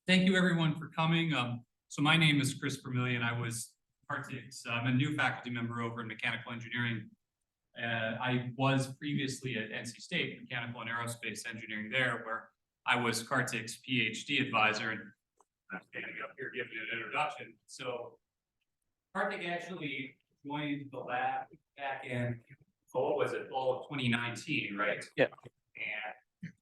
Thank you everyone for coming. So my name is Chris Vermillion. I was Kartik's, I'm a new faculty member over in mechanical engineering. I was previously at NC State, mechanical and aerospace engineering there, where I was Kartik's PhD advisor. And I'm standing up here giving an introduction. So Kartik actually joined the lab back in, fall of 2019, right? Yeah. And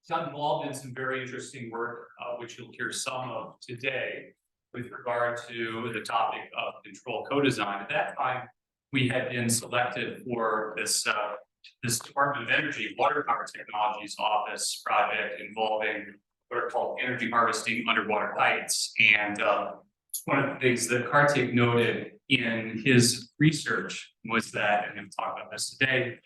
got involved in some very interesting work, which you'll hear some of today with regard to the topic of control co-design. At that time, we had been selected for this Department of Energy Water Power Technologies Office project involving what are called energy harvesting underwater heights. And one of the things that Kartik noted in his research was that, and I'm going to talk about this today,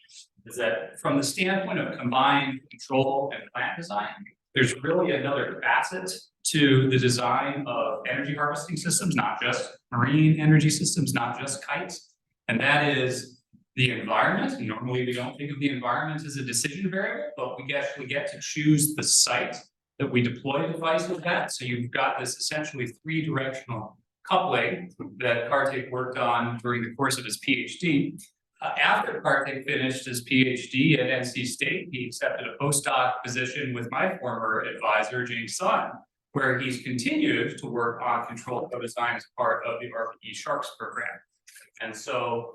is that from the standpoint of combined control and plant design, there's really another facet to the design of energy harvesting systems, not just marine energy systems, not just kites, and that is the environment. And normally we don't think of the environment as a decision variable, but we actually get to choose the site that we deploy devices at. So you've got this essentially three-directional coupling that Kartik worked on during the course of his PhD. After Kartik finished his PhD at NC State, he accepted a postdoc position with my former advisor, James Sun, where he's continued to work on control co-design as part of the RPE Sharks program. And so,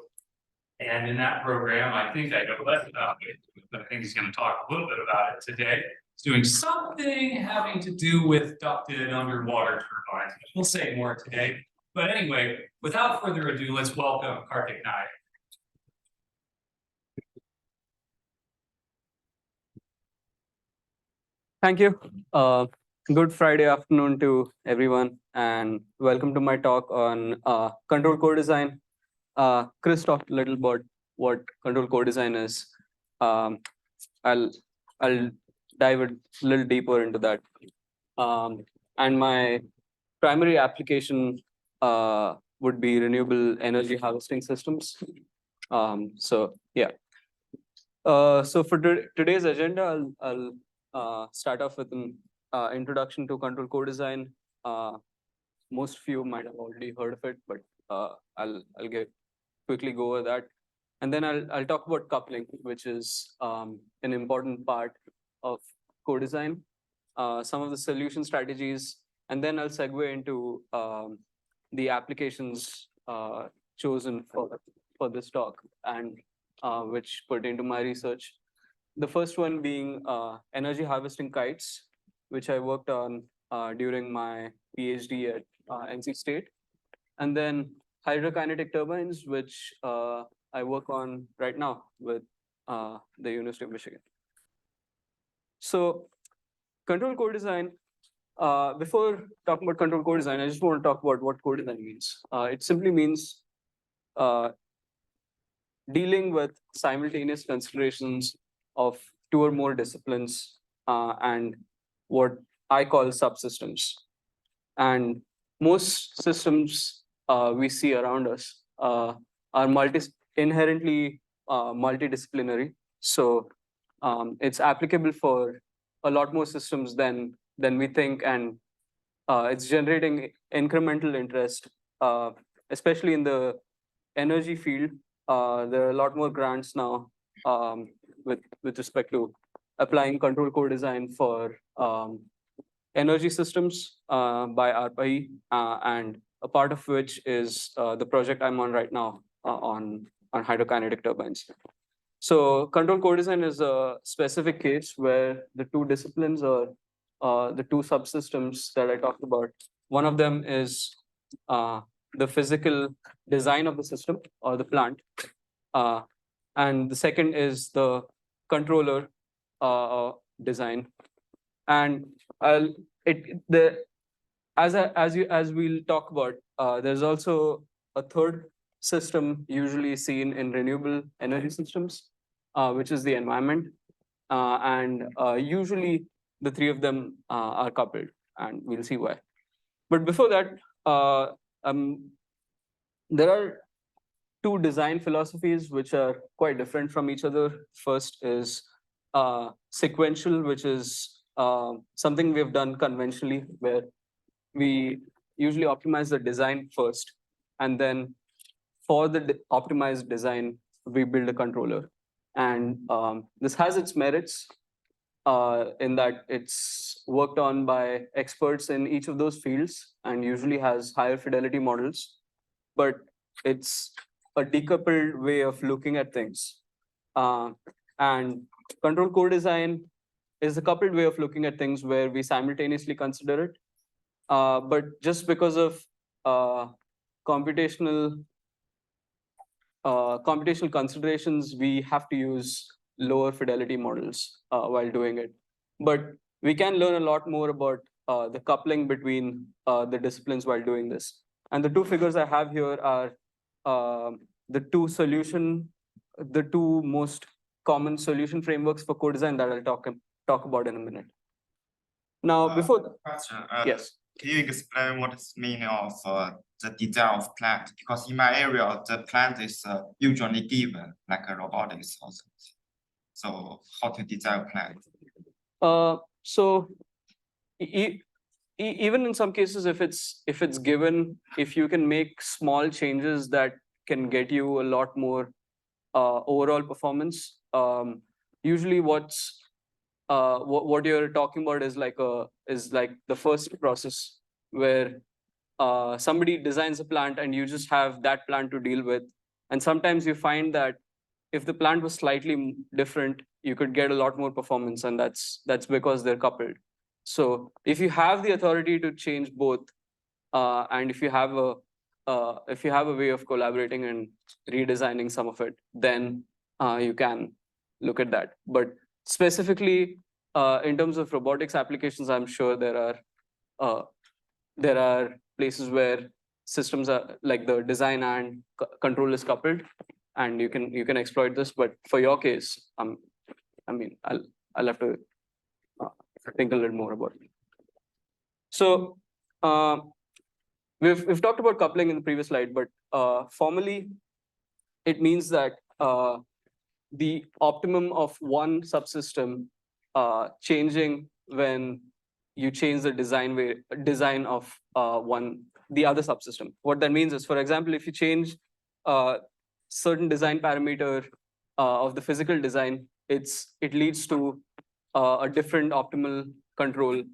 and in that program, I think I know less about it, but I think he's going to talk a little bit about it today. He's doing something having to do with ducted underwater turbines. We'll say more today. But anyway, without further ado, let's welcome Kartik Naik. Thank you. Good Friday afternoon to everyone, and welcome to my talk on control co-design. Chris talked a little about what control co-design is. I'll dive a little deeper into that. And my primary application would be renewable energy harvesting systems. So yeah. So for today's agenda, I'll start off with an introduction to control co-design. Most of you might have already heard of it, but I'll quickly go over that, and then I'll talk about coupling, which is an important part of co-design. Some of the solution strategies, and then I'll segue into the applications chosen for this talk and which pertain to my research. The first one being energy harvesting kites, which I worked on during my PhD at NC State. And then hydrokinetic turbines, which I work on right now with the University of Michigan. So control co-design, before talking about control co-design, I just want to talk about what co-design means. It simply means dealing with simultaneous considerations of two or more disciplines and what I call subsystems. And most systems we see around us are inherently multidisciplinary. So it's applicable for a lot more systems than we think, and it's generating incremental interest, especially in the energy field. There are a lot more grants now with respect to applying control co-design for energy systems by RPE, and a part of which is the project I'm on right now on hydrokinetic turbines. So control co-design is a specific case where the two disciplines or the two subsystems that I talked about, one of them is the physical design of the system or the plant, and the second is the controller design. And as we'll talk about, there's also a third system usually seen in renewable energy systems, which is the environment, and usually the three of them are coupled, and we'll see why. But before that, there are two design philosophies which are quite different from each other. First is sequential, which is something we've done conventionally, where we usually optimize the design first, and then for the optimized design, we build a controller. And this has its merits in that it's worked on by experts in each of those fields and usually has higher fidelity models, but it's a decoupled way of looking at things. And control co-design is a coupled way of looking at things where we simultaneously consider it. But just because of computational considerations, we have to use lower fidelity models while doing it. But we can learn a lot more about the coupling between the disciplines while doing this. And the two figures I have here are the two most common solution frameworks for co-design that I'll talk about in a minute. Now, before question, yes. Can you explain what is meaning of the design of plant? Because in my area, the plant is usually given, like a robotics or something. So how to design a plant? So even in some cases, if it's given, if you can make small changes that can get you a lot more overall performance, usually what you're talking about is like the first process where somebody designs a plant and you just have that plant to deal with. And sometimes you find that if the plant was slightly different, you could get a lot more performance, and that's because they're coupled. So if you have the authority to change both, and if you have a way of collaborating and redesigning some of it, then you can look at that. But specifically, in terms of robotics applications, I'm sure there are places where systems are like the design and control is coupled, and you can exploit this. But for your case, I mean, I'll have to think a little more about it. So we've talked about coupling in the previous slide, but formally, it means that the optimum of one subsystem changing when you change the design of the other subsystem. What that means is, for example, if you change certain design parameter of the physical design, it leads to a different optimal control.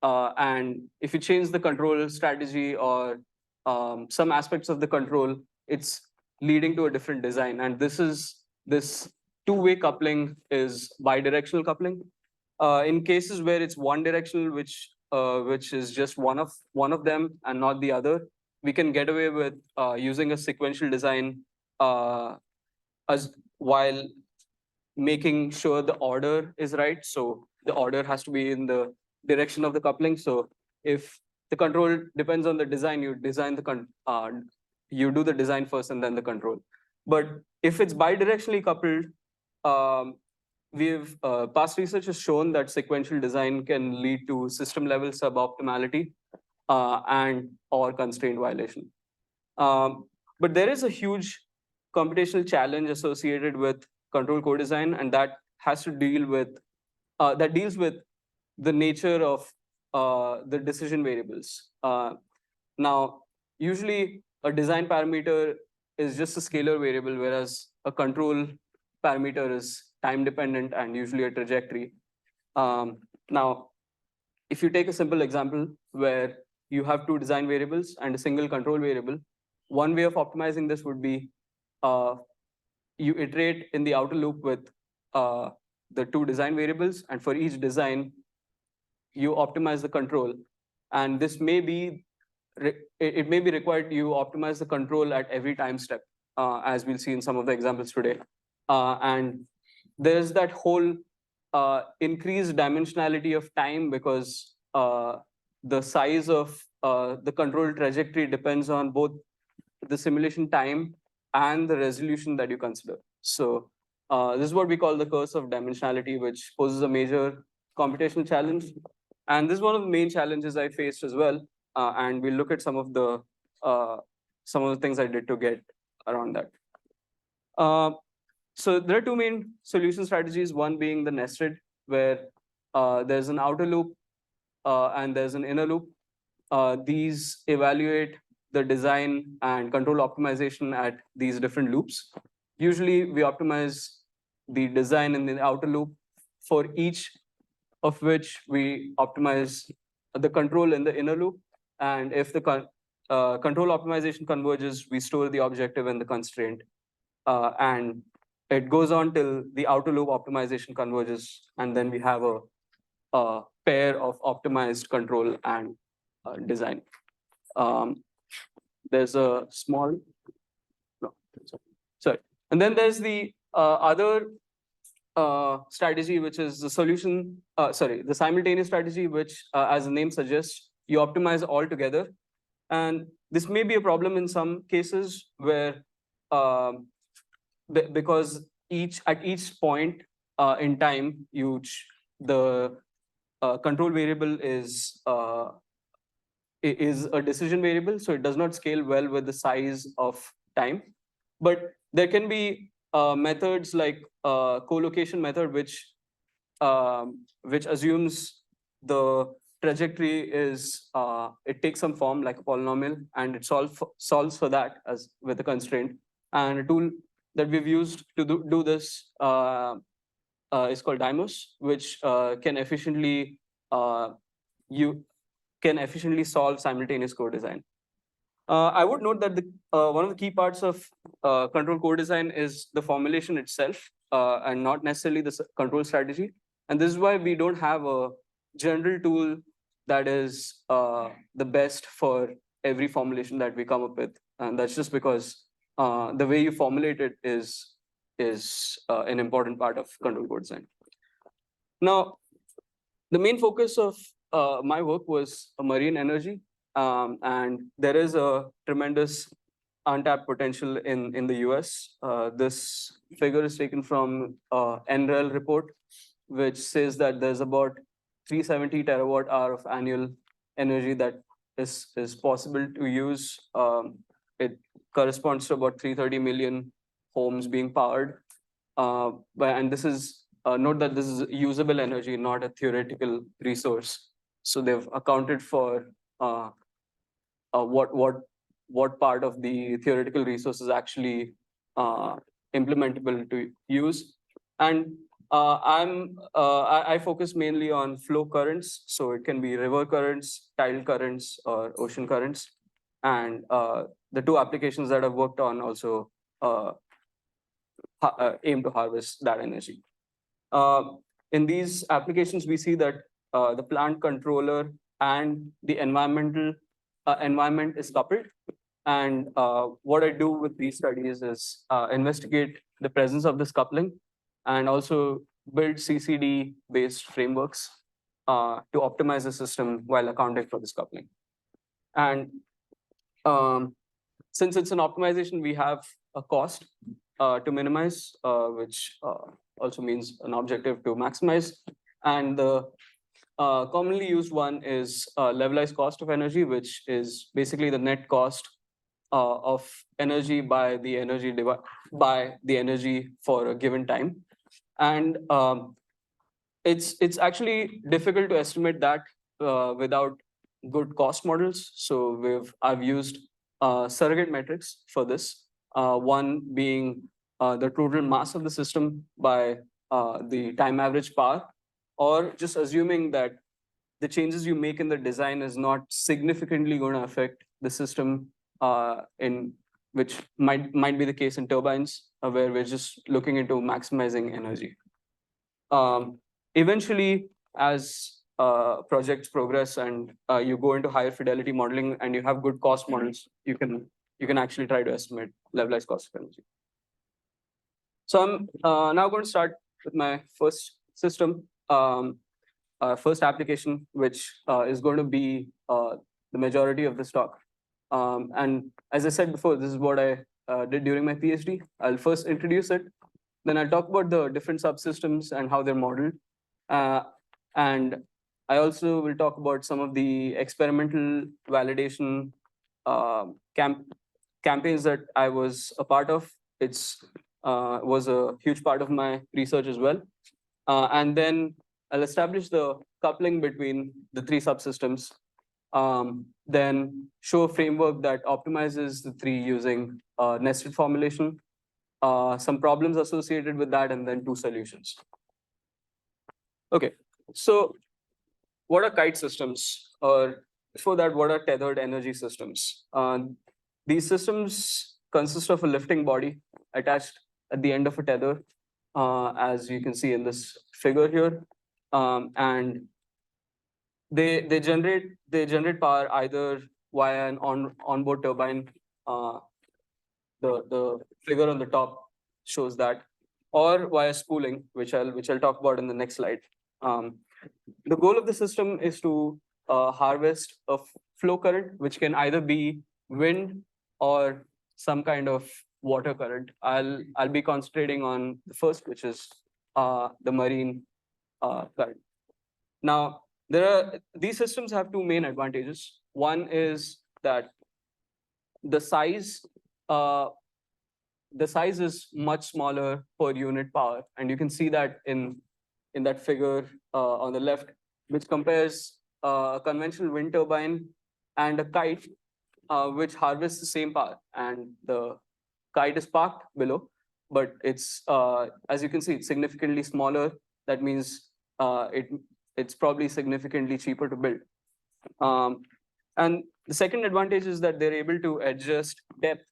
And if you change the control strategy or some aspects of the control, it's leading to a different design. And this two-way coupling is bi-directional coupling. In cases where it's one directional, which is just one of them and not the other, we can get away with using a sequential design as while making sure the order is right. So the order has to be in the direction of the coupling. So if the control depends on the design, you do the design first and then the control. But if it's bi-directionally coupled, past research has shown that sequential design can lead to system level suboptimality and or constraint violation. But there is a huge computational challenge associated with control co-design, and that deals with the nature of the decision variables. Now, usually a design parameter is just a scalar variable, whereas a control parameter is time dependent and usually a trajectory. Now, if you take a simple example where you have two design variables and a single control variable, one way of optimizing this would be you iterate in the outer loop with the two design variables, and for each design, you optimize the control. And this may be it may be required you optimize the control at every time step, as we'll see in some of the examples today. And there's that whole increased dimensionality of time because the size of the control trajectory depends on both the simulation time and the resolution that you consider. So this is what we call the curse of dimensionality, which poses a major computational challenge. And this is one of the main challenges I faced as well. And we'll look at some of the things I did to get around that. So there are two main solution strategies, one being the nested, where there's an outer loop, and there's an inner loop. These evaluate the design and control optimization at these different loops. Usually, we optimize the design in the outer loop, for each of which we optimize the control in the inner loop. And if the control optimization converges, we store the objective and the constraint. And it goes on till the outer loop optimization converges, and then we have a pair of optimized control and design. There's a small, no, sorry. And then there's the other strategy, which is the solution, the simultaneous strategy, which, as the name suggests, you optimize all together. And this may be a problem in some cases where, because at each point in time, the control variable is a decision variable, so it does not scale well with the size of time. But there can be methods like co-location method, which assumes the trajectory is it takes some form like a polynomial, and it solves for that as with a constraint. And a tool that we've used to do this is called Dymos, which can efficiently solve simultaneous co-design. I would note that one of the key parts of control co-design is the formulation itself, and not necessarily the control strategy. And this is why we don't have a general tool that is the best for every formulation that we come up with. And that's just because the way you formulate it is an important part of control co-design. Now, the main focus of my work was marine energy, and there is a tremendous untapped potential in the US. This figure is taken from NREL report, which says that there's about 370 terawatt hour of annual energy that is possible to use. It corresponds to about 330 million homes being powered. And this is note that this is usable energy, not a theoretical resource. So they've accounted for what part of the theoretical resource is actually implementable to use. And I focus mainly on flow currents, so it can be river currents, tidal currents, or ocean currents. And the two applications that I've worked on also aim to harvest that energy. In these applications, we see that the plant controller and the environment is coupled. And what I do with these studies is investigate the presence of this coupling, and also build CCD-based frameworks to optimize the system while accounting for this coupling. And since it's an optimization, we have a cost to minimize, which also means an objective to maximize. And the commonly used one is levelized cost of energy, which is basically the net cost of energy by the energy for a given time. And it's actually difficult to estimate that without good cost models. So I've used surrogate metrics for this. One being the total mass of the system by the time average power, or just assuming that the changes you make in the design is not significantly going to affect the system, in which might be the case in turbines, where we're just looking into maximizing energy. Eventually, as projects progress and you go into higher fidelity modeling and you have good cost models, you can actually try to estimate levelized cost of energy. So I'm now going to start with my first system, first application, which is going to be the majority of this talk. And as I said before, this is what I did during my PhD. I'll first introduce it, then I'll talk about the different subsystems and how they're modeled. And I also will talk about some of the experimental validation campaigns that I was a part of. It's was a huge part of my research as well. And then I'll establish the coupling between the three subsystems, then show a framework that optimizes the three using nested formulation, some problems associated with that, and then two solutions. Okay, so what are kite systems? Or before that, what are tethered energy systems? These systems consist of a lifting body attached at the end of a tether, as you can see in this figure here, and they generate power either via an onboard turbine. The figure on the top shows that, or via spooling, which I'll talk about in the next slide. The goal of the system is to harvest a flow current, which can either be wind or some kind of water current. I'll be concentrating on the first, which is the marine current. Now, these systems have two main advantages. One is that the size is much smaller per unit power, and you can see that in that figure on the left, which compares a conventional wind turbine and a kite, which harvests the same power, and the kite is parked below, but it's as you can see, it's significantly smaller. That means it's probably significantly cheaper to build. And the second advantage is that they're able to adjust depth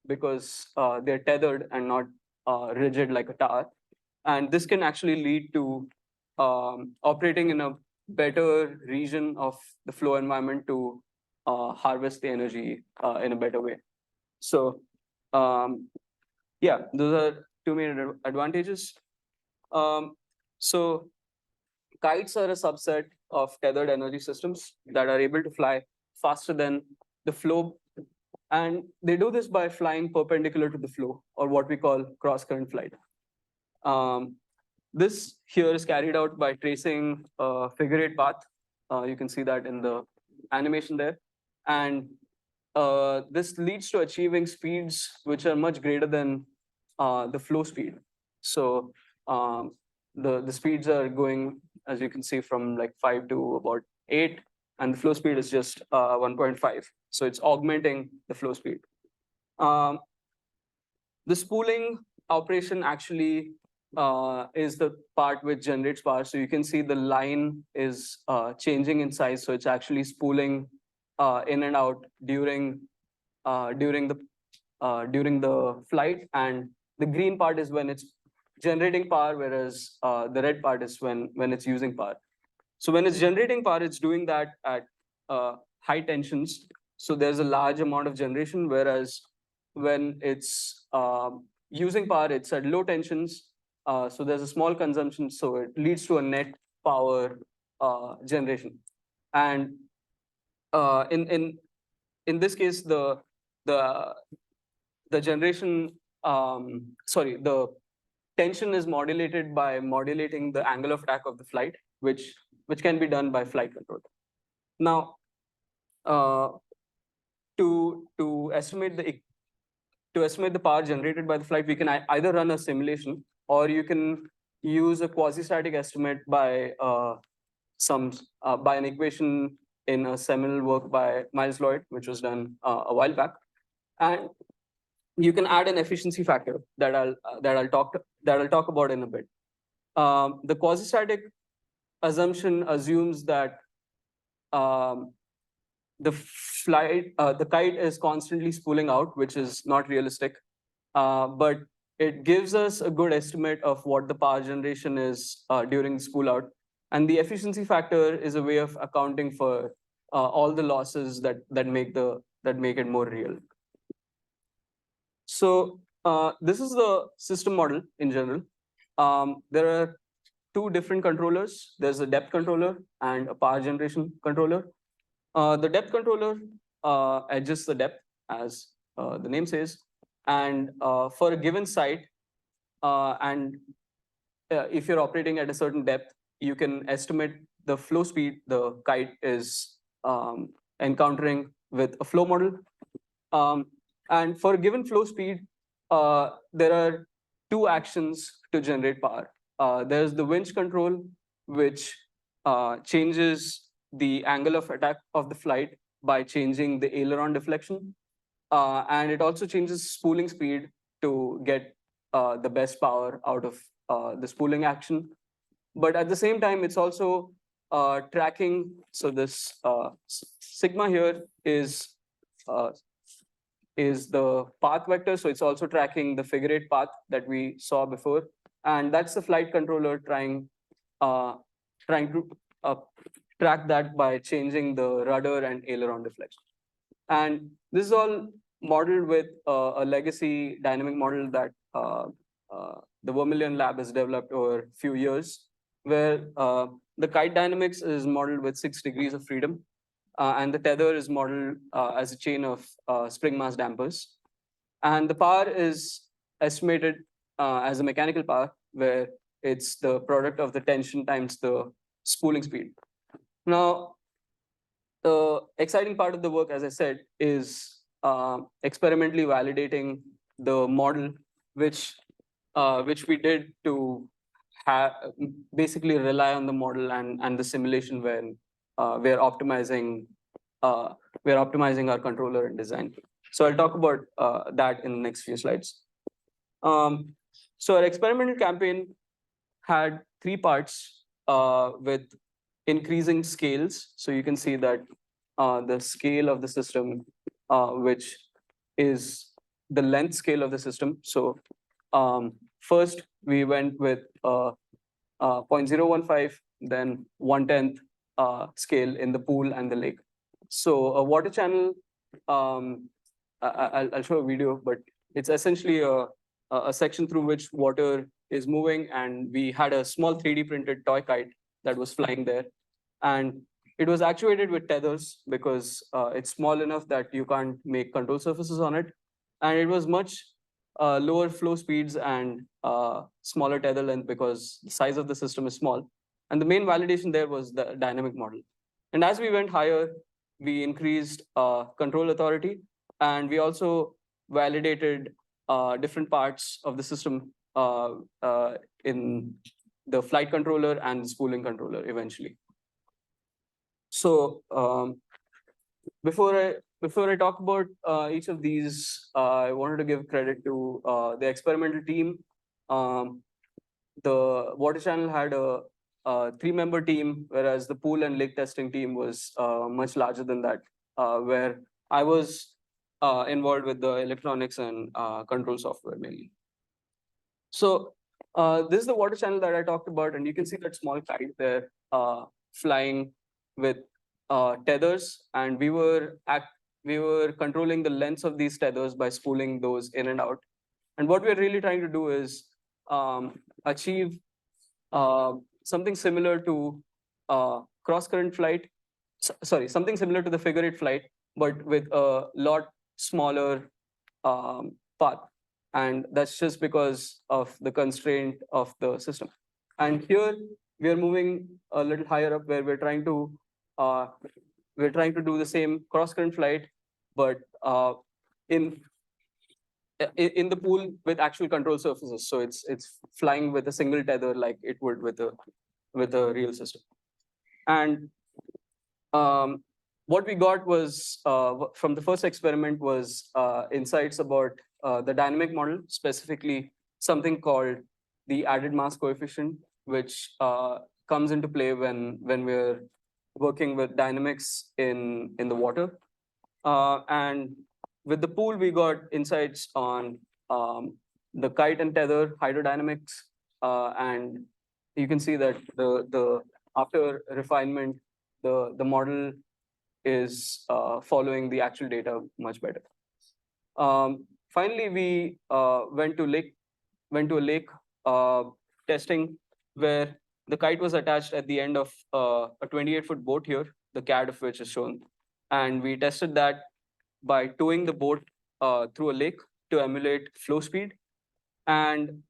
because they're tethered and not rigid like a tower. And this can actually lead to operating in a better region of the flow environment to harvest the energy in a better way. So yeah, those are two main advantages. So kites are a subset of tethered energy systems that are able to fly faster than the flow. And they do this by flying perpendicular to the flow, or what we call cross-current flight. This here is carried out by tracing a figure-8 path. You can see that in the animation there. And this leads to achieving speeds which are much greater than the flow speed. So the speeds are going, as you can see, from like 5 to about 8, and the flow speed is just 1.5. So it's augmenting the flow speed. The spooling operation actually is the part which generates power. So you can see the line is changing in size. So it's actually spooling in and out during the flight, and the green part is when it's generating power, whereas the red part is when it's using power. So when it's generating power, it's doing that at high tensions. So there's a large amount of generation, whereas when it's using power, it's at low tensions. So there's a small consumption. So it leads to a net power generation. And in this case, the generation, the tension is modulated by modulating the angle of attack of the flight, which can be done by flight control. Now, to estimate the power generated by the flight, we can either run a simulation, or you can use a quasi-static estimate by by an equation in a seminal work by Miles Lloyd, which was done a while back. And you can add an efficiency factor that I'll talk about in a bit. The quasi-static assumption assumes that the kite is constantly spooling out, which is not realistic, but it gives us a good estimate of what the power generation is during spool out. And the efficiency factor is a way of accounting for all the losses that make it more real. So this is the system model in general. There are two different controllers. There's a depth controller and a power generation controller. The depth controller adjusts the depth, as the name says, and for a given site, and if you're operating at a certain depth, you can estimate the flow speed the kite is encountering with a flow model. And for a given flow speed, there are two actions to generate power. There's the winch control, which changes the angle of attack of the flight by changing the aileron deflection. And it also changes spooling speed to get the best power out of the spooling action. But at the same time, it's also tracking. So this sigma here uh, is the path vector. So it's also tracking the figure eight path that we saw before. And that's the flight controller trying to track that by changing the rudder and aileron deflection. And this is all modeled with a legacy dynamic model that the Vermilion lab has developed over a few years, where the kite dynamics is modeled with 6 degrees of freedom, and the tether is modeled as a chain of spring mass dampers. And the power is estimated as a mechanical power, where it's the product of the tension times the spooling speed. Now, the exciting part of the work, as I said, is experimentally validating the model, which we did to basically rely on the model and the simulation when we're optimizing our controller and design. So I'll talk about that in the next few slides. So our experimental campaign had 3 parts with increasing scales. So you can see that the scale of the system, which is the length scale of the system. So first we went with 0.015, then 1/10 scale in the pool and the lake. So a water channel, I'll show a video, but it's essentially a section through which water is moving, and we had a small 3D printed toy kite that was flying there. And it was actuated with tethers because it's small enough that you can't make control surfaces on it. And it was much lower flow speeds and smaller tether length because the size of the system is small. And the main validation there was the dynamic model. And as we went higher, we increased control authority, and we also validated different parts of the system in the flight controller and the spooling controller eventually. So before I talk about each of these, I wanted to give credit to the experimental team. The water channel had a 3-member team, whereas the pool and lake testing team was much larger than that, where I was involved with the electronics and control software mainly. So this is the water channel that I talked about, and you can see that small kite there flying with tethers, and we were controlling the lengths of these tethers by spooling those in and out. And what we're really trying to do is achieve something similar to cross-current flight. Sorry, something similar to the figure eight flight, but with a lot smaller path. And that's just because of the constraint of the system. And here we are moving a little higher up, where we're trying to do the same cross-current flight, but in the pool with actual control surfaces. So it's flying with a single tether like it would with a real system. And what we got was from the first experiment was insights about the dynamic model, specifically something called the added mass coefficient, which comes into play when we're working with dynamics in the water. And with the pool, we got insights on the kite and tether hydrodynamics, and you can see that the after refinement, the model is following the actual data much better. Finally, we went to a lake testing, where the kite was attached at the end of a 28-foot boat here, the CAD of which is shown. And we tested that by towing the boat through a lake to emulate flow speed. And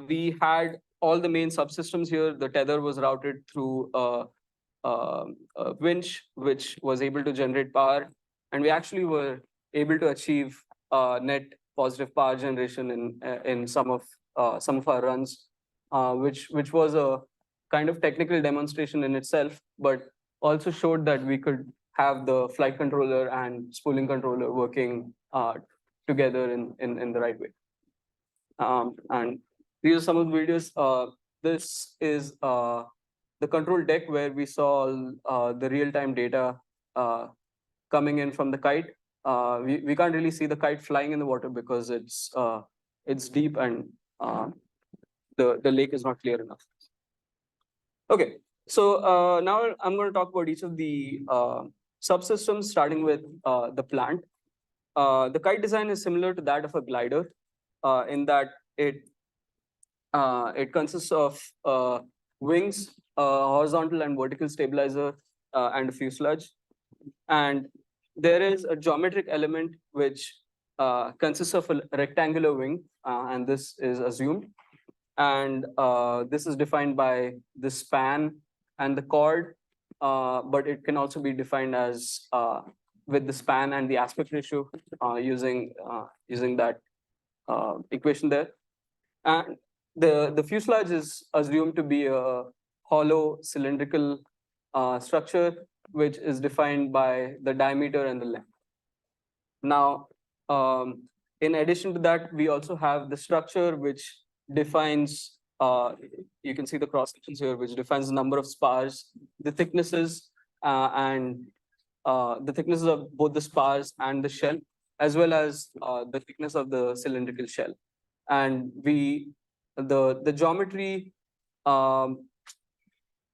we had all the main subsystems here. The tether was routed through a winch, which was able to generate power. And we actually were able to achieve net positive power generation in some of our runs, which was a kind of technical demonstration in itself, but also showed that we could have the flight controller and spooling controller working together in the right way. And these are some of the videos. This is the control deck where we saw the real-time data coming in from the kite. We can't really see the kite flying in the water because it's deep and the lake is not clear enough. Okay, so now I'm going to talk about each of the subsystems, starting with the plant. The kite design is similar to that of a glider in that it consists of wings, horizontal and vertical stabilizer, and a fuselage. And there is a geometric element which consists of a rectangular wing, and this is assumed. And this is defined by the span and the chord, but it can also be defined as with the span and the aspect ratio using that equation there. And the fuselage is assumed to be a hollow cylindrical structure, which is defined by the diameter and the length. Now, in addition to that, we also have the structure which defines, you can see the cross sections here, which defines the number of spars, the thicknesses, and the thicknesses of both the spars and the shell, as well as the thickness of the cylindrical shell. And the geometry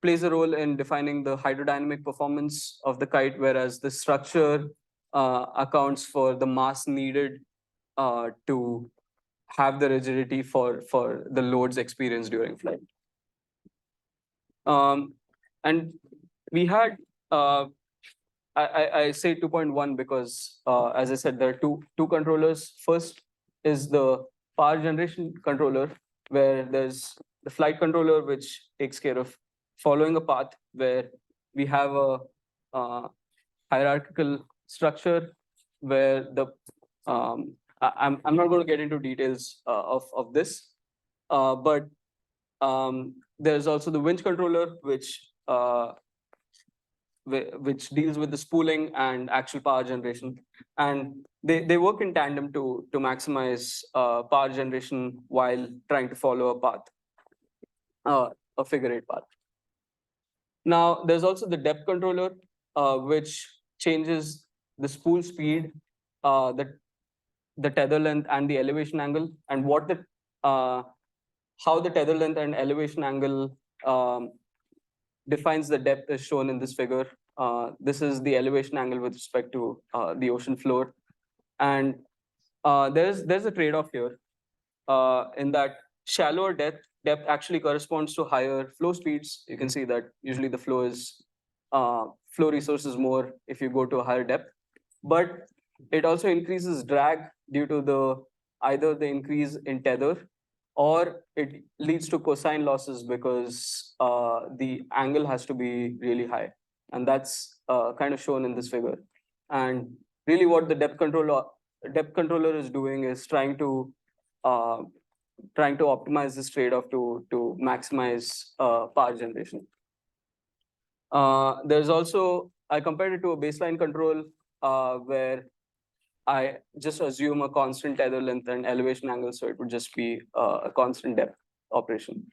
plays a role in defining the hydrodynamic performance of the kite, whereas the structure accounts for the mass needed to have the rigidity for the loads experienced during flight. And we had, I say 2.1 because, as I said, there are two controllers. First is the power generation controller, where there's the flight controller, which takes care of following a path, where we have a hierarchical structure where the I'm not going to get into details of this, but there's also the winch controller, which deals with the spooling and actual power generation, and they work in tandem to maximize power generation while trying to follow a path, a figure-8 path. Now, there's also the depth controller, which changes the spool speed, the tether length, and the elevation angle, and how the tether length and elevation angle defines the depth is shown in this figure. This is the elevation angle with respect to the ocean floor, and there's a trade-off here in that shallower depth actually corresponds to higher flow speeds. You can see that usually the flow resource is more if you go to a higher depth, but it also increases drag due to either the increase in tether, or it leads to cosine losses because the angle has to be really high, and that's kind of shown in this figure. And really, what the depth controller is doing is trying to optimize this trade-off to maximize power generation. There's also, I compared it to a baseline control where I just assume a constant tether length and elevation angle, so it would just be a constant depth operation.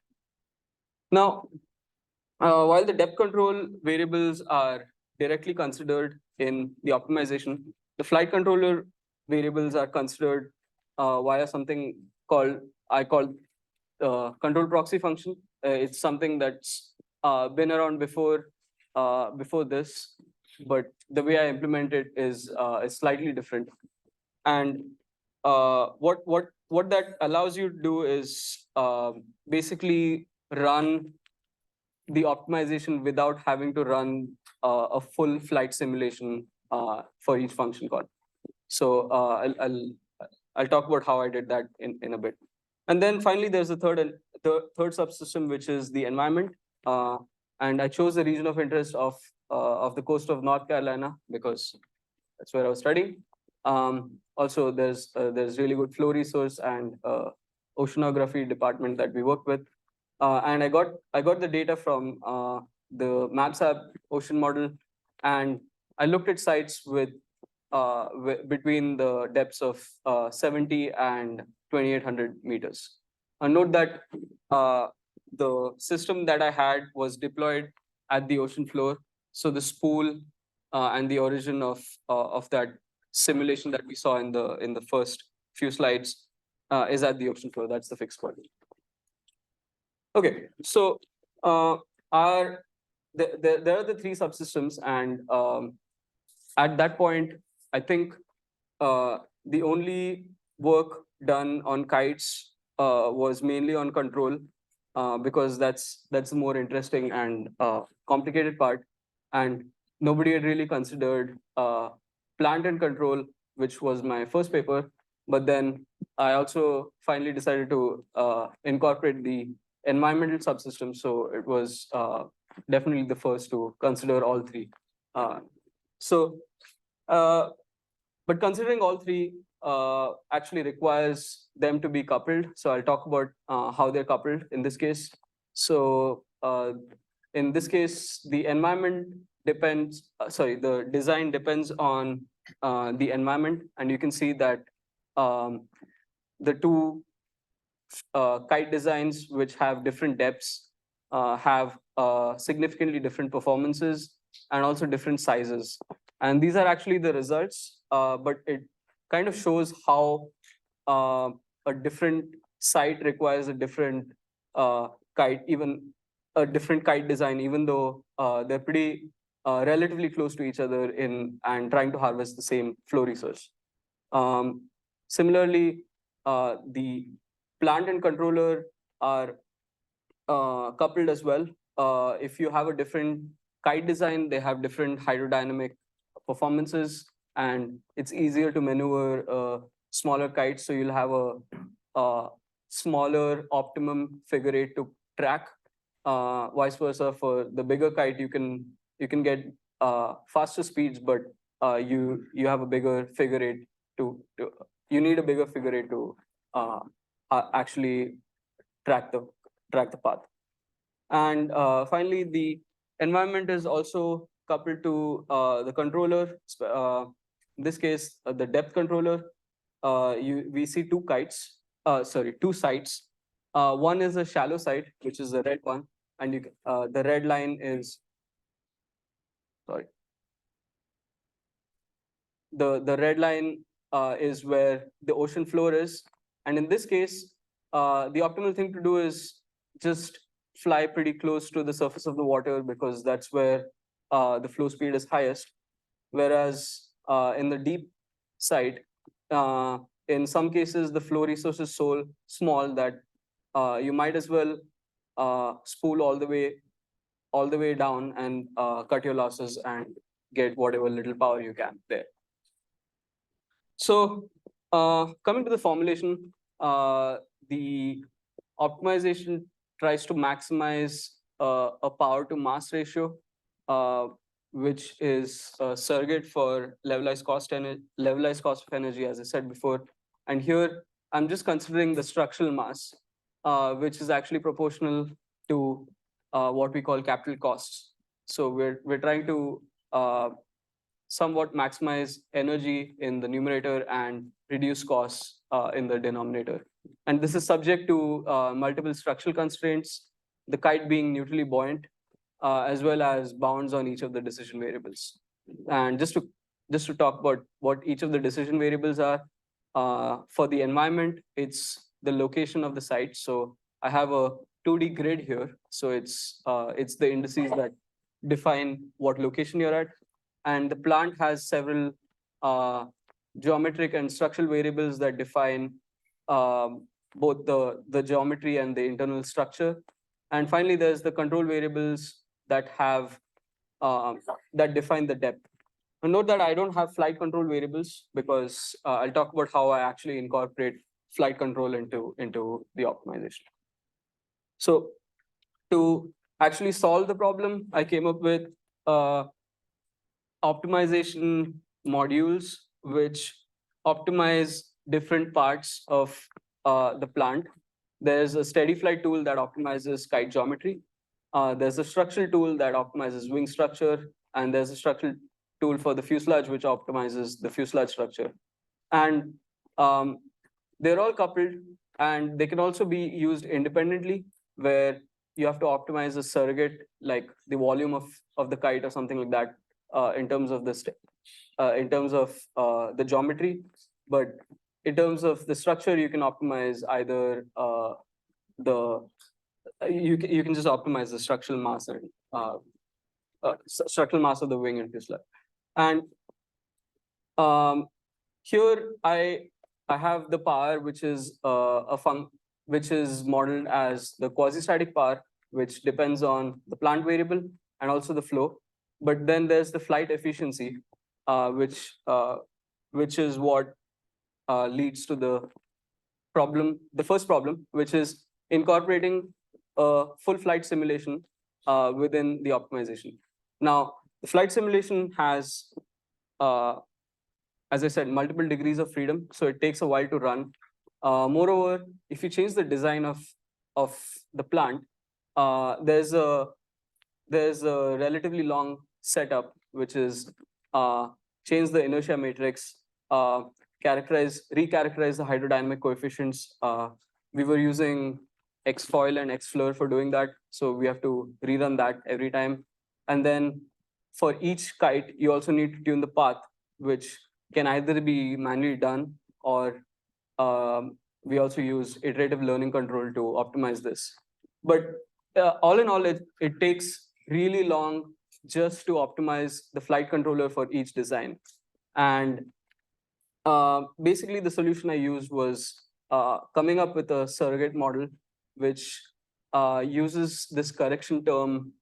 Now, while the depth control variables are directly considered in the optimization, the flight controller variables are considered via something I call control proxy function. It's something that's been around before this, but the way I implement it is slightly different. And what that allows you to do is basically run the optimization without having to run a full flight simulation for each function call. So I'll talk about how I did that in a bit. And then finally, there's the third subsystem, which is the environment. And I chose the region of interest of the coast of North Carolina because that's where I was studying. Also, there's really good flow resource and oceanography department that we work with. And I got the data from the Maps app ocean model, and I looked at sites with between the depths of 70 and 2,800 meters. Note that the system that I had was deployed at the ocean floor. So the spool and the origin of that simulation that we saw in the first few slides is at the ocean floor. That's the fixed point. Okay, so our there are the three subsystems, and at that point, I think the only work done on kites was mainly on control, because that's the more interesting and complicated part, and nobody had really considered plant and control, which was my first paper. But then I also finally decided to incorporate the environmental subsystem, so it was definitely the first to consider all three. So, but considering all three actually requires them to be coupled. So I'll talk about how they're coupled in this case. So in this case, the environment depends, the design depends on the environment. And you can see that the two kite designs, which have different depths, have significantly different performances and also different sizes. And these are actually the results, but it kind of shows how a different site requires a different kite, even a different kite design, even though they're pretty relatively close to each other and trying to harvest the same flow resource. Similarly, the plant and controller are coupled as well. If you have a different kite design, they have different hydrodynamic performances, and it's easier to maneuver smaller kites. So you'll have a smaller optimum figure eight to track. Vice versa, for the bigger kite, you can get faster speeds, but you have a bigger figure eight you need a bigger figure eight to actually track the path. And finally, the environment is also coupled to the controller. In this case, the depth controller. We see two sites. One is a shallow site, which is the red one, and the red line is the red line is where the ocean floor is. And in this case, the optimal thing to do is just fly pretty close to the surface of the water, because that's where the flow speed is highest. Whereas in the deep side, in some cases, the flow resource is so small that you might as well spool all the way down and cut your losses and get whatever little power you can there. So coming to the formulation, the optimization tries to maximize a power to mass ratio, which is a surrogate for levelized cost of energy, as I said before. And here I'm just considering the structural mass, which is actually proportional to what we call capital costs. So we're trying to somewhat maximize energy in the numerator and reduce costs in the denominator. And this is subject to multiple structural constraints, the kite being neutrally buoyant, as well as bounds on each of the decision variables. And just to talk about what each of the decision variables are, for the environment, it's the location of the site. So I have a 2D grid here. So it's the indices that define what location you're at. And the plant has several geometric and structural variables that define both the geometry and the internal structure. And finally, there's the control variables that have that define the depth. And note that I don't have flight control variables, because I'll talk about how I actually incorporate flight control into the optimization. So to actually solve the problem, I came up with optimization modules which optimize different parts of the plant. There's a steady flight tool that optimizes kite geometry. There's a structural tool that optimizes wing structure, and there's a structural tool for the fuselage, which optimizes the fuselage structure. And they're all coupled, and they can also be used independently, where you have to optimize a surrogate, like the volume of the kite or something like that, in terms of the geometry. But in terms of the structure, you can optimize either you can just optimize the structural mass and structural mass of the wing and fuselage. And here I have the power, which is which is modeled as the quasi-static power, which depends on the plant variable and also the flow. But then there's the flight efficiency, which is what leads to the first problem, which is incorporating a full flight simulation within the optimization. Now, the flight simulation has, as I said, multiple degrees of freedom, so it takes a while to run. Moreover, if you change the design of the plant, there's a relatively long setup, which is change the inertia matrix, recharacterize the hydrodynamic coefficients. We were using Xfoil and Xfleur for doing that, so we have to rerun that every time. And then for each kite, you also need to tune the path, which can either be manually done, or we also use iterative learning control to optimize this. But all in all, it takes really long just to optimize the flight controller for each design. And basically, the solution I used was coming up with a surrogate model, which uses this correction term,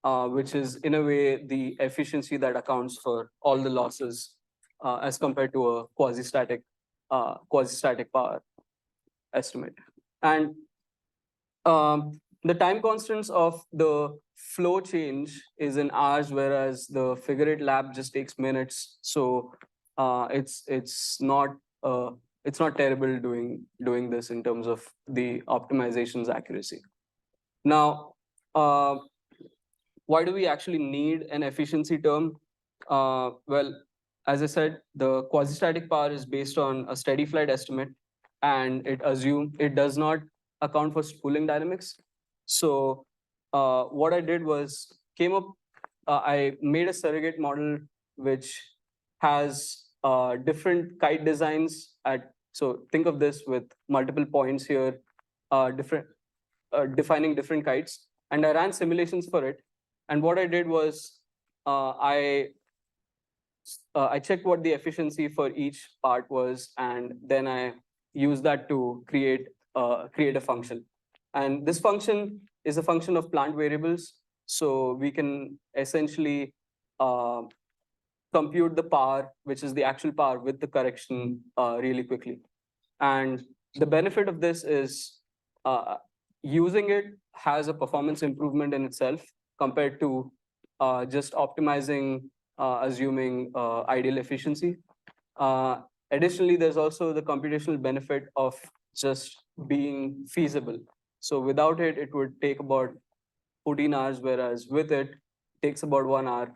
which is in a way the efficiency that accounts for all the losses as compared to a quasi-static power estimate. And the time constants of the flow change is in hours, whereas the figure 8 lab just takes minutes. So it's not terrible doing this in terms of the optimization's accuracy. Now, why do we actually need an efficiency term? Well, as I said, the quasi-static power is based on a steady flight estimate, and it does not account for spooling dynamics. So what I did was I made a surrogate model which has different kite designs so think of this with multiple points here, defining different kites, and I ran simulations for it. And what I did was I checked what the efficiency for each part was, and then I used that to create a function. And this function is a function of plant variables, so we can essentially compute the power, which is the actual power with the correction, really quickly. And the benefit of this is using it has a performance improvement in itself compared to just optimizing, assuming ideal efficiency. Additionally, there's also the computational benefit of just being feasible. So without it, it would take about 14 hours, whereas with it, takes about 1 hour.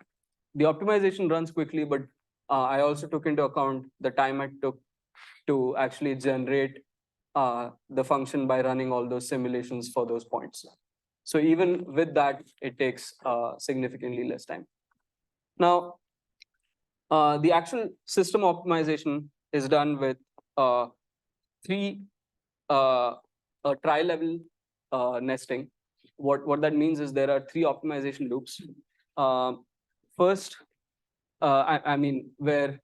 The optimization runs quickly, but I also took into account the time it took to actually generate the function by running all those simulations for those points. So even with that, it takes significantly less time. Now, the actual system optimization is done with three tri-level nesting. What that means is there are 3 optimization loops. First, I mean, where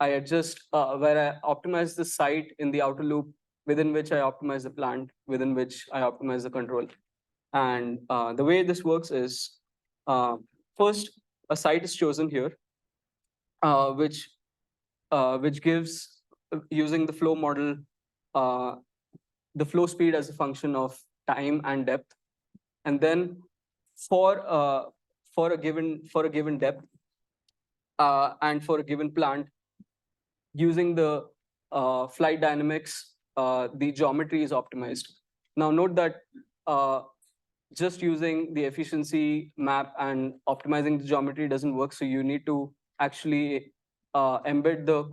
I optimize the site in the outer loop, within which I optimize the plant, within which I optimize the control. And the way this works is, first, a site is chosen here, which gives, using the flow model, the flow speed as a function of time and depth. And then for a given depth and for a given plant, using the flight dynamics, the geometry is optimized. Now note that just using the efficiency map and optimizing the geometry doesn't work. So you need to actually embed the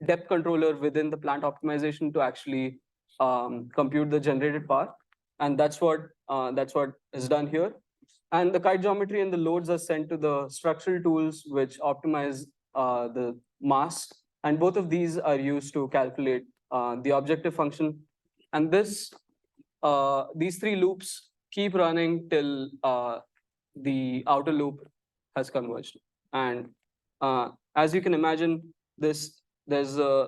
depth controller within the plant optimization to actually compute the generated power. And that's what is done here. And the kite geometry and the loads are sent to the structural tools, which optimize the mass. And both of these are used to calculate the objective function. And these three loops keep running till the outer loop has converged. And as you can imagine, there's a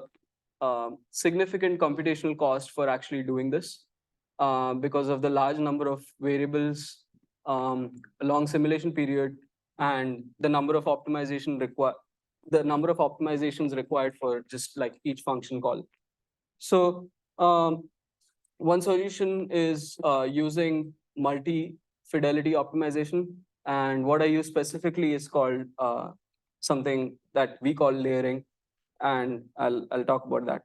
significant computational cost for actually doing this because of the large number of variables, long simulation period, and the number of optimizations required for just like each function call. So one solution is using multi-fidelity optimization. And what I use specifically is called something that we call layering. And I'll talk about that.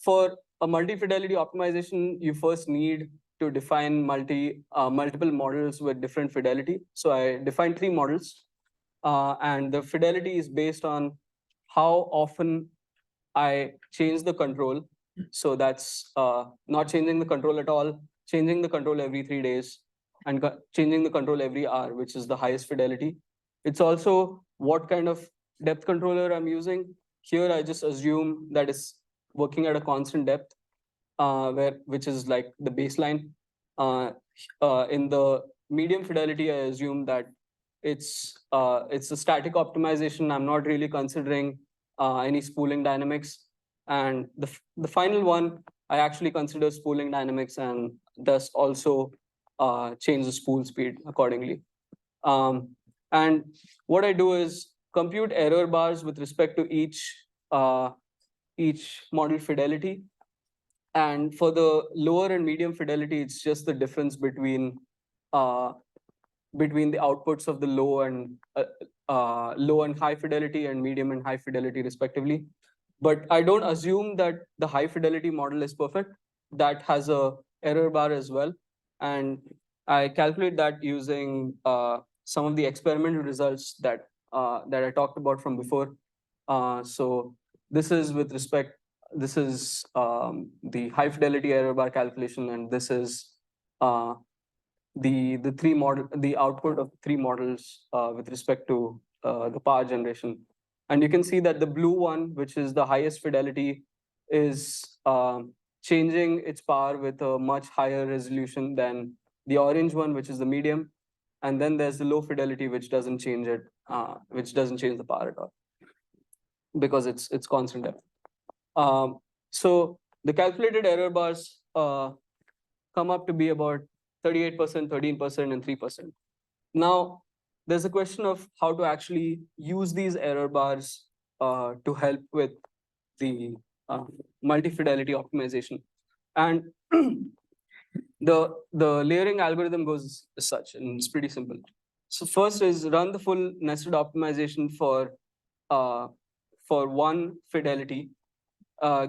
For a multi-fidelity optimization, you first need to define multiple models with different fidelity. So I defined 3 models, and the fidelity is based on how often I change the control. So that's not changing the control at all, changing the control every 3 days, and changing the control every hour, which is the highest fidelity. It's also what kind of depth controller I'm using. Here, I just assume that it's working at a constant depth, which is like the baseline. In the medium fidelity, I assume that it's a static optimization. I'm not really considering any spooling dynamics. And the final one, I actually consider spooling dynamics and thus also change the spool speed accordingly. And what I do is compute error bars with respect to each model fidelity. And for the lower and medium fidelity, it's just the difference between the outputs of the low and high fidelity and medium and high fidelity respectively. But I don't assume that the high fidelity model is perfect. That has a error bar as well. And I calculate that using some of the experimental results that I talked about from before. So this is the high fidelity error bar calculation, and this is the output of 3 models with respect to the power generation. And you can see that the blue one, which is the highest fidelity, is changing its power with a much higher resolution than the orange one, which is the medium. And then there's the low fidelity, which doesn't change the power at all, because it's constant depth. So the calculated error bars come up to be about 38%, 13%, and 3%. Now, there's a question of how to actually use these error bars to help with the multi-fidelity optimization. And the layering algorithm goes as such, and it's pretty simple. So first is run the full nested optimization for one fidelity,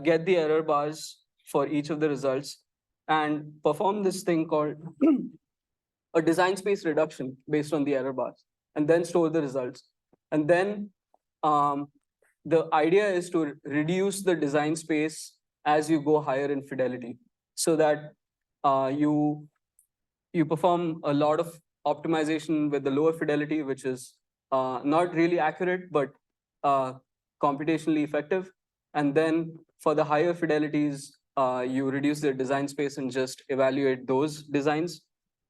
get the error bars for each of the results, and perform this thing called a design space reduction based on the error bars, and then store the results. And then the idea is to reduce the design space as you go higher in fidelity, so that you perform a lot of optimization with the lower fidelity, which is not really accurate, but computationally effective. And then for the higher fidelities, you reduce the design space and just evaluate those designs.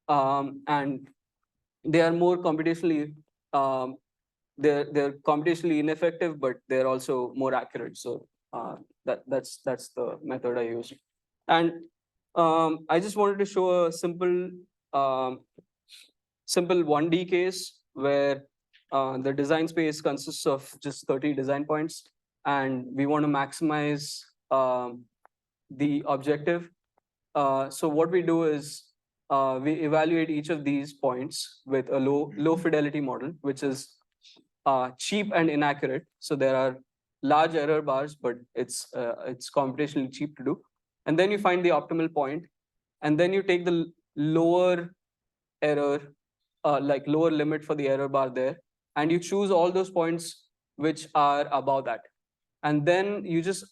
And they are more computationally, they're computationally ineffective, but they're also more accurate. So that's the method I use. And I just wanted to show a simple 1D case where the design space consists of just 30 design points, and we want to maximize the objective. So what we do is we evaluate each of these points with a low fidelity model, which is cheap and inaccurate. So there are large error bars, but it's computationally cheap to do. And then you find the optimal point, and then you take the lower error, like lower limit for the error bar there, and you choose all those points which are above that. And then you just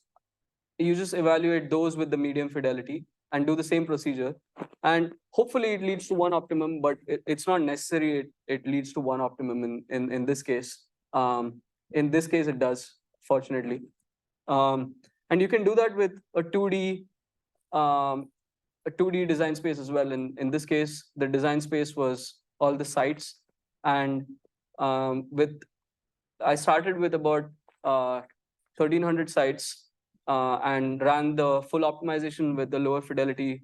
evaluate those with the medium fidelity and do the same procedure. And hopefully it leads to one optimum, but it's not necessary it leads to one optimum in this case. In this case, it does, fortunately. And you can do that with a 2D design space as well. In this case, the design space was all the sites, and I started with about 1,300 sites and ran the full optimization with the lower fidelity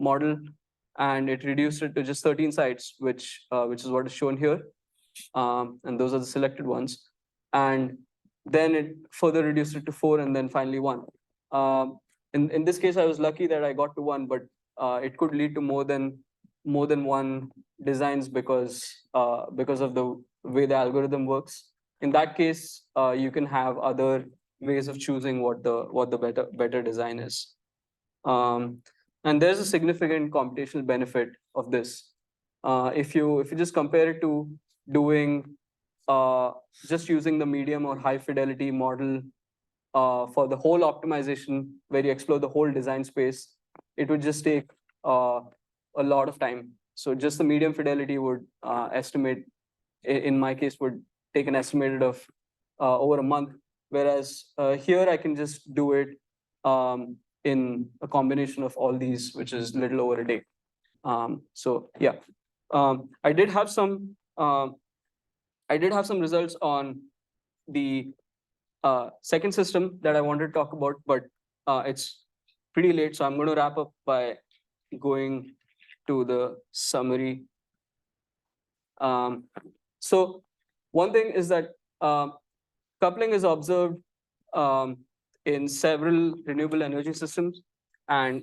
model, and it reduced it to just 13 sites, which is what is shown here, and those are the selected ones. And then it further reduced it to 4, and then finally 1. In this case, I was lucky that I got to 1, but it could lead to more than one designs because of the way the algorithm works. In that case, you can have other ways of choosing what the better design is. And there's a significant computational benefit of this. If you just compare it to doing just using the medium or high fidelity model for the whole optimization, where you explore the whole design space, it would just take a lot of time. So just the medium fidelity would estimate, in my case, would take an estimated of over a month. Whereas here I can just do it in a combination of all these, which is little over a day. So yeah, I did have some results on the second system that I wanted to talk about, but it's pretty late, so I'm going to wrap up by going to the summary. So one thing is that coupling is observed in several renewable energy systems, and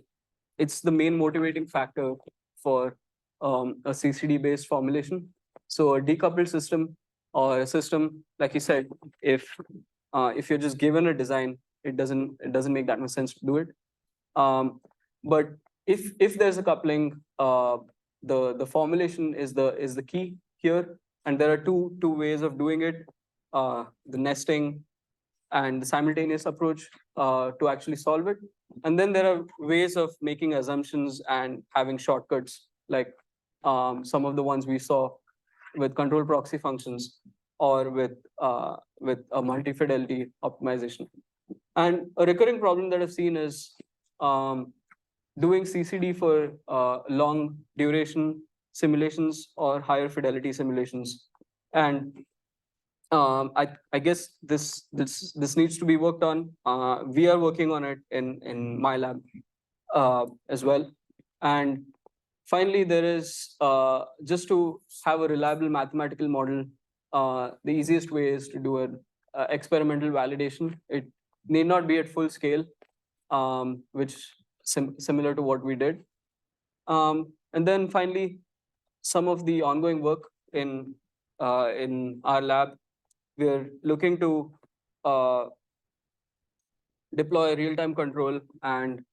it's the main motivating factor for a CCD-based formulation. So a decoupled system, or a system, like you said, if you're just given a design, it doesn't make that much sense to do it. But if there's a coupling, the formulation is the key here, and there are two ways of doing it: the nesting and the simultaneous approach to actually solve it. And then there are ways of making assumptions and having shortcuts, like some of the ones we saw with control proxy functions, or with a multi-fidelity optimization. And a recurring problem that I've seen is doing CCD for long duration simulations or higher fidelity simulations. And I guess this needs to be worked on. We are working on it in my lab as well. And finally, there is just to have a reliable mathematical model. The easiest way is to do an experimental validation. It need not be at full scale, which similar to what we did. And then finally, some of the ongoing work in our lab, we're looking to deploy real-time control and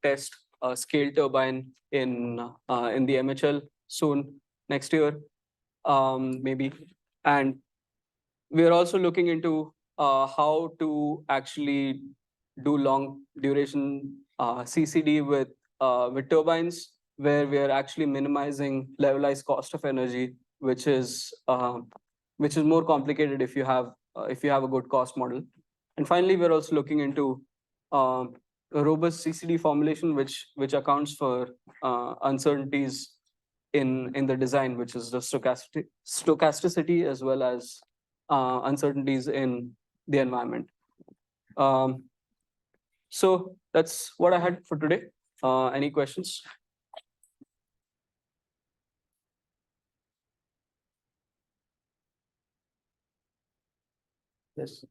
test a scale turbine in the MHL soon, next year, maybe. And we're also looking into how to actually do long duration CCD with turbines, where we are actually minimizing levelized cost of energy, which is more complicated if you have a good cost model. And finally, we're also looking into a robust CCD formulation, which accounts for uncertainties in the design, which is the stochasticity as well as uncertainties in the environment. So that's what I had for today. Any questions? Yes.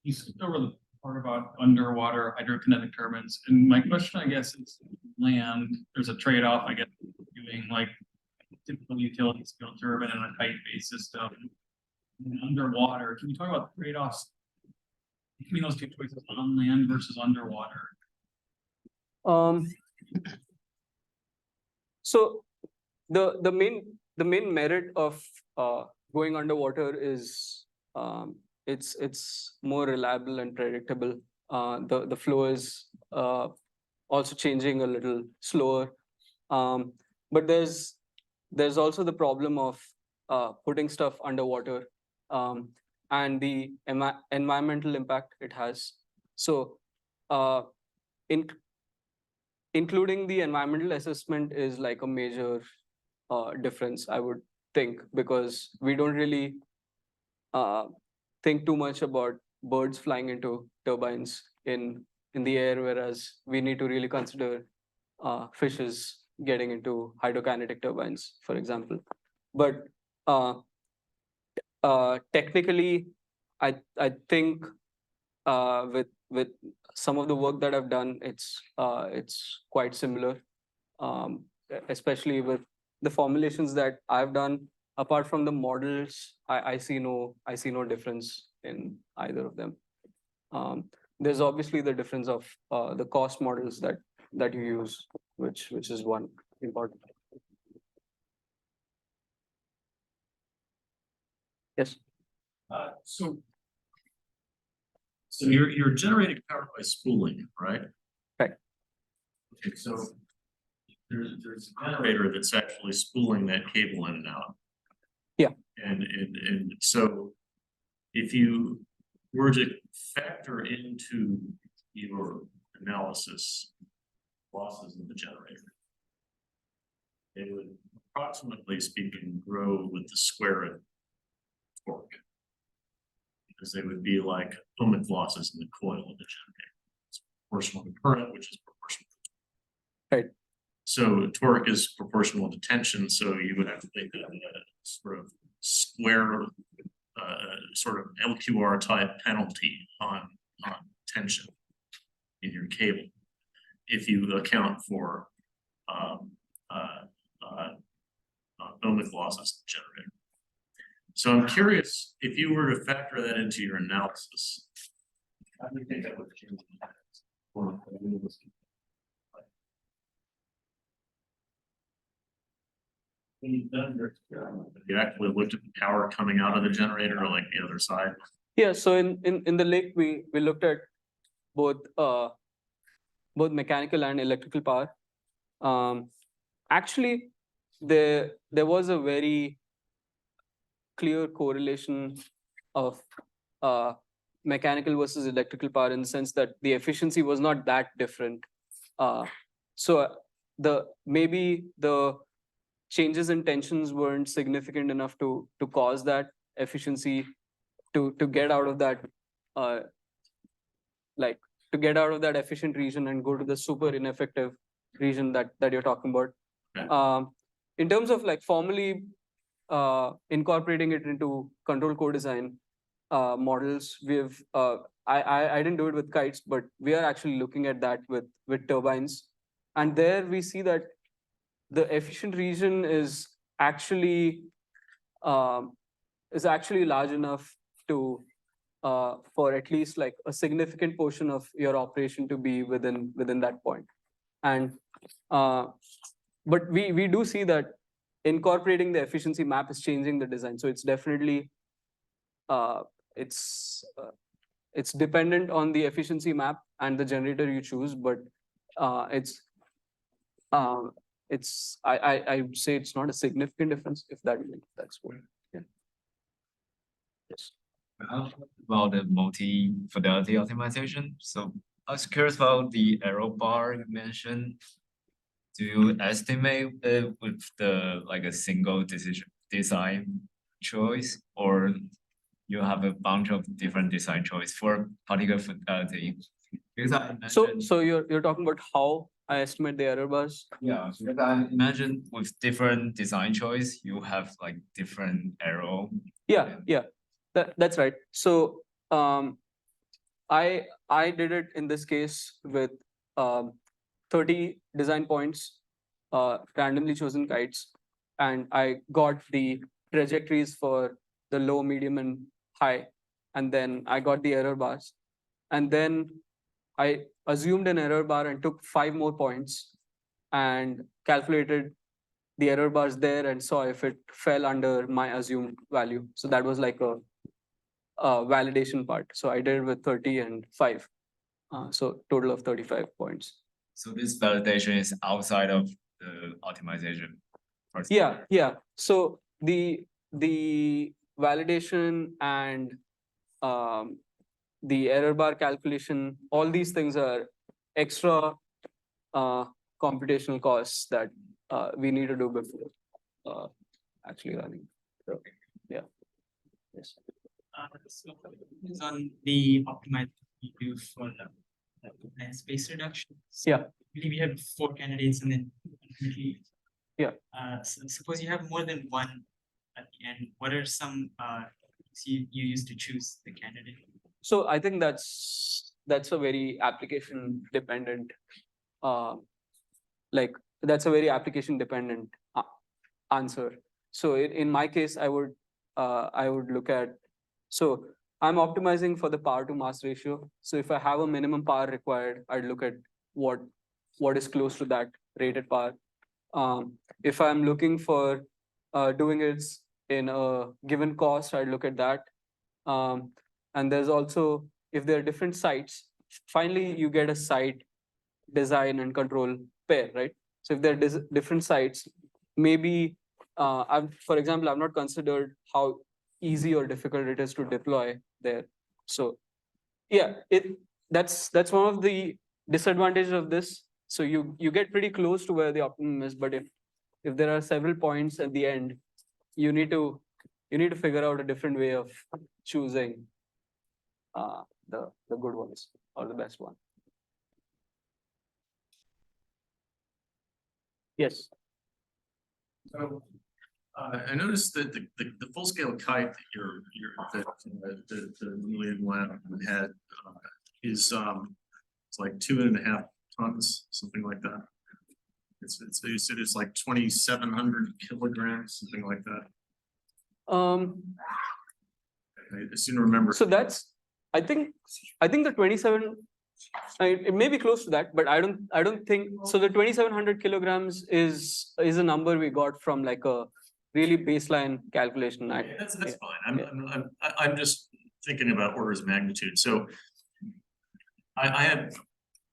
You skipped over the part about underwater hydrokinetic turbines. And my question, I guess, is land, there's a trade-off, I guess, doing like typical utility scale turbine in a tight base system. And underwater, can you talk about the trade-offs between those two choices on land versus underwater? Um, so the main merit of going underwater is it's more reliable and predictable. The flow is also changing a little slower. But there's also the problem of putting stuff underwater and the environmental impact it has. So in including the environmental assessment is like a major difference, I would think, because we don't really think too much about birds flying into turbines in the air, whereas we need to really consider fishes getting into hydrokinetic turbines, for example. But technically, I think with some of the work that I've done, it's quite similar, especially with the formulations that I've done. Apart from the models, I see no difference in either of them. There's obviously the difference of the cost models that you use, which is one important. Yes. So you're generating power by spooling, right? Right. Okay, so there's a generator that's actually spooling that cable in and out. Yeah. And so if you were to factor into your analysis losses in the generator, they would, approximately speaking, grow with the square of torque, because they would be like ohmic losses in the coil of the generator. It's proportional to current, which is proportional to torque. Right. So torque is proportional to tension, so you would have to think of a sort of square, sort of LQR type penalty on tension in your cable, if you account for ohmic losses in the generator. So I'm curious, if you were to factor that into your analysis, how do you think that would change? When you've done your experiment, have you actually looked at the power coming out of the generator, or like the other side? Yeah. So in the lake, we looked at both mechanical and electrical power. Actually, there was a very clear correlation of mechanical versus electrical power, in the sense that the efficiency was not that different. So maybe the changes in tensions weren't significant enough to cause that efficiency to get out of that to get out of that efficient region and go to the super ineffective region that you're talking about. Okay. In terms of like formally incorporating it into control co-design models, we've I didn't do it with kites, but we are actually looking at that with turbines, and there we see that the efficient region is actually large enough to for at least like a significant portion of your operation to be within that point. And but we do see that incorporating the efficiency map is changing the design. So it's definitely it's dependent on the efficiency map and the generator you choose, but I would say it's not a significant difference, if that's what. Yeah. Yes. About the multi-fidelity optimization. So I was curious about the error bar you mentioned. Do you estimate it with a single design choice, or you have a bunch of different design choice for particular fidelity? Because I imagine, So you're talking about how I estimate the error bars? yeah, because I imagine with different design choice, you have like different error. Yeah. That's right. So I did it in this case with 30 design points, randomly chosen kites, and I got the trajectories for the low, medium, and high, and then I got the error bars. And then I assumed an error bar and took 5 more points and calculated the error bars there and saw if it fell under my assumed value. So that was like a validation part. So I did it with 30 and 5. So total of 35 points. So this validation is outside of the optimization. first. Yeah. So the validation and the error bar calculation, all these things are extra computational costs that we need to do before actually running. So, yeah. Yes. So is on the optimized you for the space reduction. So Yeah. I believe we have 4 candidates and then Yeah. So suppose you have more than one at the end. What are some you use to choose the candidate? So I think that's a very application dependent that's a very application dependent answer. So in my case, I would look at, so I'm optimizing for the power to mass ratio. So if I have a minimum power required, I'd look at what is close to that rated power. If I'm looking for doing it in a given cost, I'd look at that. And there's also, if there are different sites, finally you get a site design and control pair, right? So if there are different sites, maybe for example, I've not considered how easy or difficult it is to deploy there. So yeah, that's one of the disadvantages of this. So you get pretty close to where the optimum is, but if there are several points at the end, you need to figure out a different way of choosing the good ones or the best one. Yes. So, I noticed that the full scale kite that the Lillian lab had is it's like 2.5 tons, something like that. You said it's like 2,700 kilograms, something like that. I seem to remember. So that's, I think the 27. It may be close to that, but I don't think so. The 2,700 kilograms is a number we got from like a really baseline calculation. Okay, that's fine. I'm just thinking about orders of magnitude. So I had,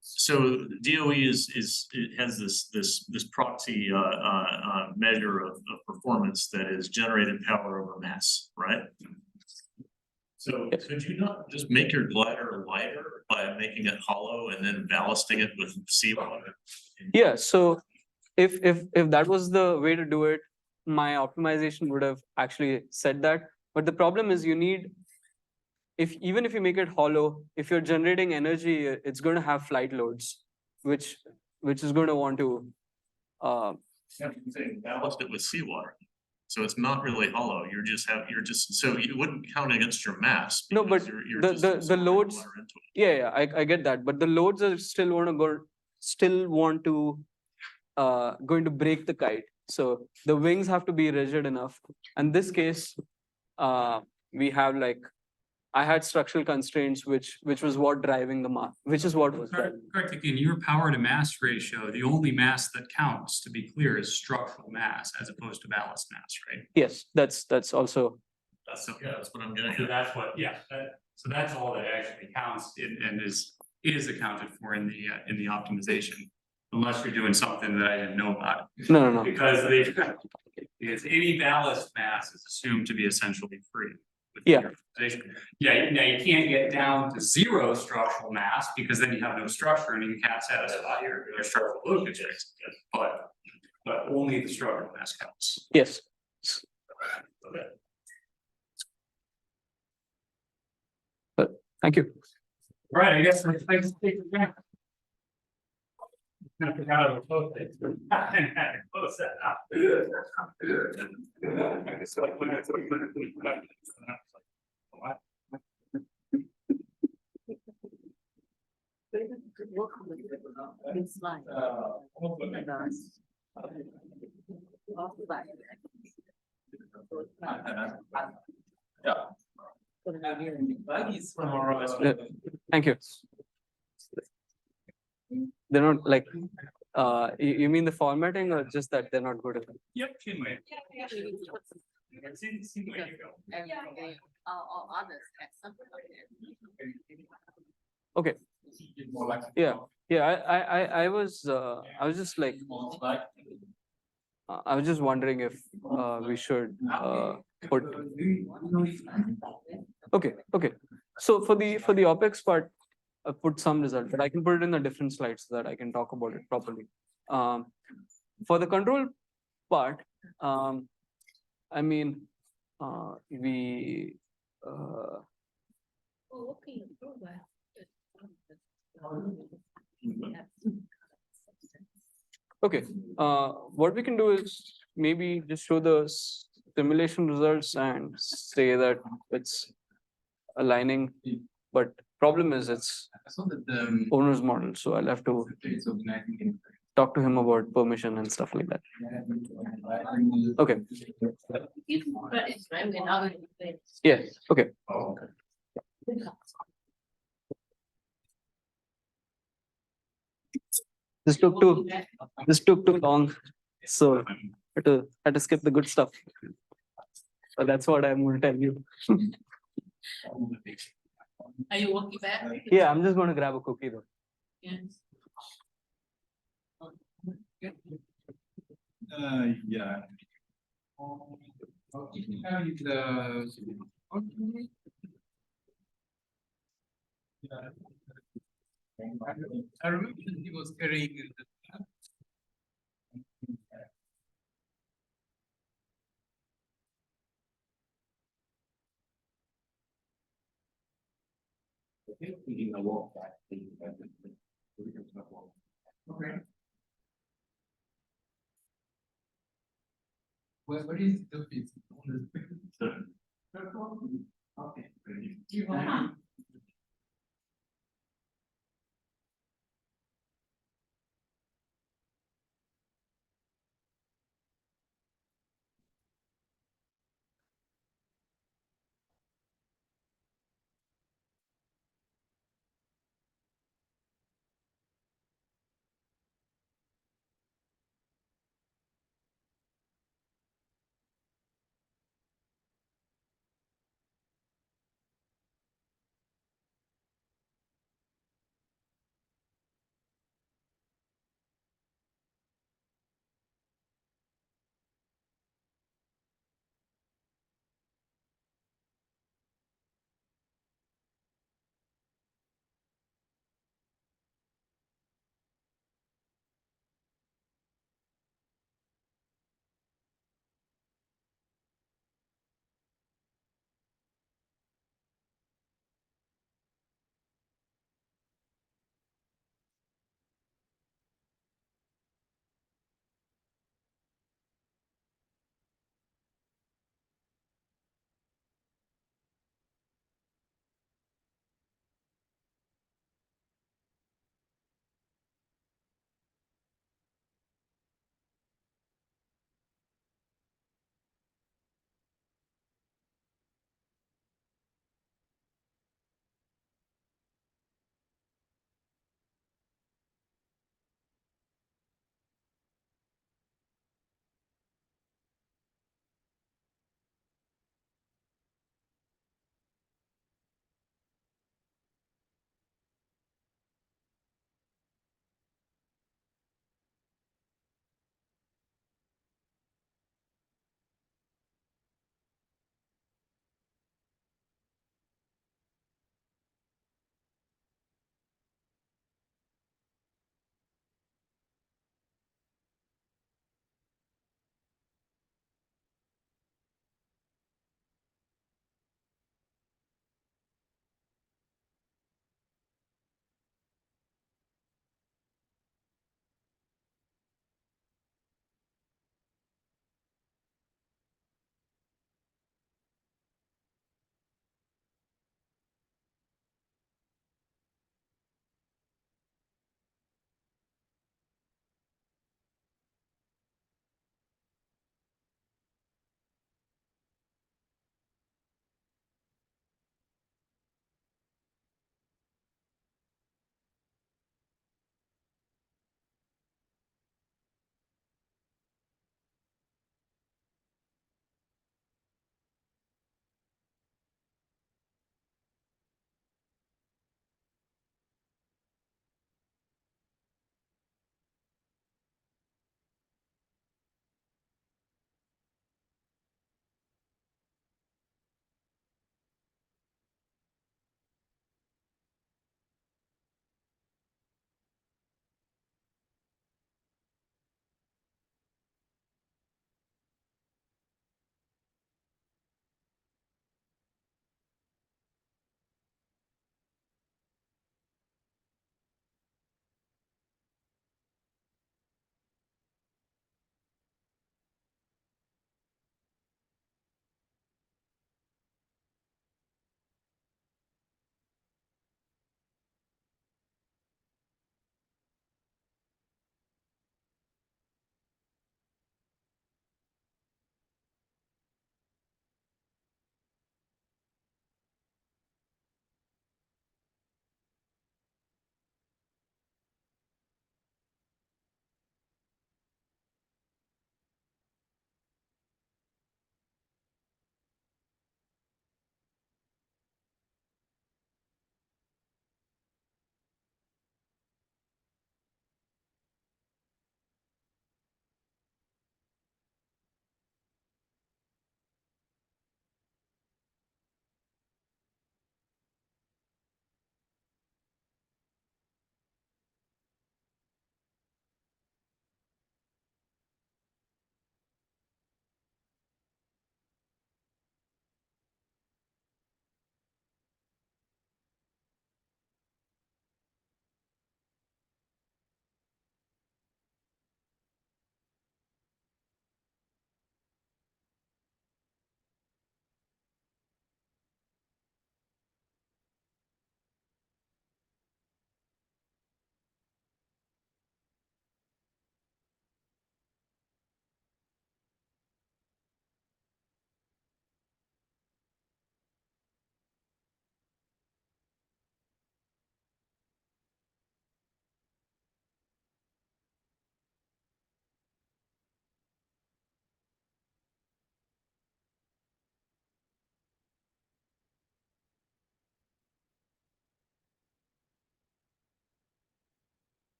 so DOE it has this proxy measure of performance that is generated power over mass, right? So could you not just make your glider lighter by making it hollow and then ballasting it with seawater? Yeah. So if that was the way to do it, my optimization would have actually said that. But the problem is you need, even if you make it hollow, if you're generating energy, it's going to have flight loads, which is going to want to Ballast it with seawater. So it's not really hollow. You're just so you wouldn't count against your mass. No, but you're the absorbing loads. water into it. Yeah, I get that, but the loads are still want to going to break the kite. So the wings have to be rigid enough. In this case, we have like, I had structural constraints, which was what driving the mass, which is what was driving. Kartik, in your power to mass ratio, the only mass that counts, to be clear, is structural mass as opposed to ballast mass, right? Yes, that's also. That's what I'm getting So at. that's what, yeah, so that's all that actually counts and is accounted for in the optimization. Unless you're doing something that I didn't know about. No. Because any ballast mass is assumed to be essentially free. with Yeah. the optimization. Yeah, now you can't get down to 0 structural mass because then you have no structure and you can't satisfy your structural load constraints. But only the structural mass counts. Yes. Okay. But thank you. All right, I guess let's take it back. I forgot to close it. Close that out. Slide. Off the back. Yeah. Thank you. They're not like, you mean the formatting or just that they're not good at it? Yep, same way. Same way you go. Or others have something like that. Okay. Yeah, I was just like, I was just wondering if, we should, put. Okay. So for the OpEx part, I put some result, but I can put it in a different slide so that I can talk about it properly. For the control part, I mean, we, Oh, okay. okay, what we can do is maybe just show the simulation results and say that it's aligning, but problem is it's owner's model, so I'll have to talk to him about permission and stuff like that. Okay, yeah, okay. This took too long, so had to skip the good stuff. But that's what I'm going to tell you. Are you walking back? Yeah, I'm just going to grab a cookie though. Yes. Yeah. I remember he was carrying in the. Okay. What is the piece? Okay.